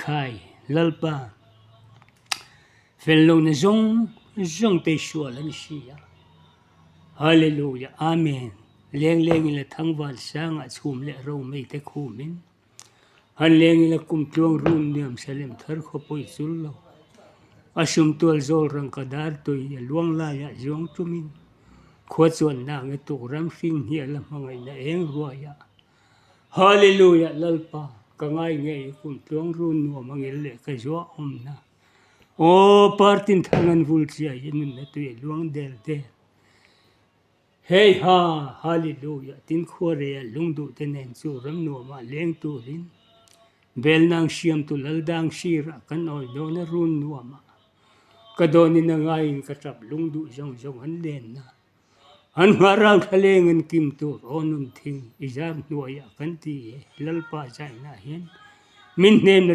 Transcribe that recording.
khai lalpa fello na zong te shua lan siya. Hallelujah, amen. Leng ila thangwal sanga chum le ro mei te khumin. Han leng ila kum tuang run niam salem thar khopoi zullo. Asum tual zol rang kadar to ya luang la ya zong tumin. Khuachuan na nge tu ram sing hiya la mangai na eng ruaya. Hallelujah, lalpa kangai nge kum tuang run no mangil le ka zwa omna. O partin thangan vulchia yinun na tu ya luang del de. Hey ha, hallelujah. Tin khore ya lungdu tenen chu ram no ma leng tu rin. Bel nang siam tu laldang sira kan oi do na run no ma. Kadoni na ngayin katap lungdu zong an len na. An marang kalengan kim tu onum ting izam nuaya kan ti lalpa jay na hin. Min nem na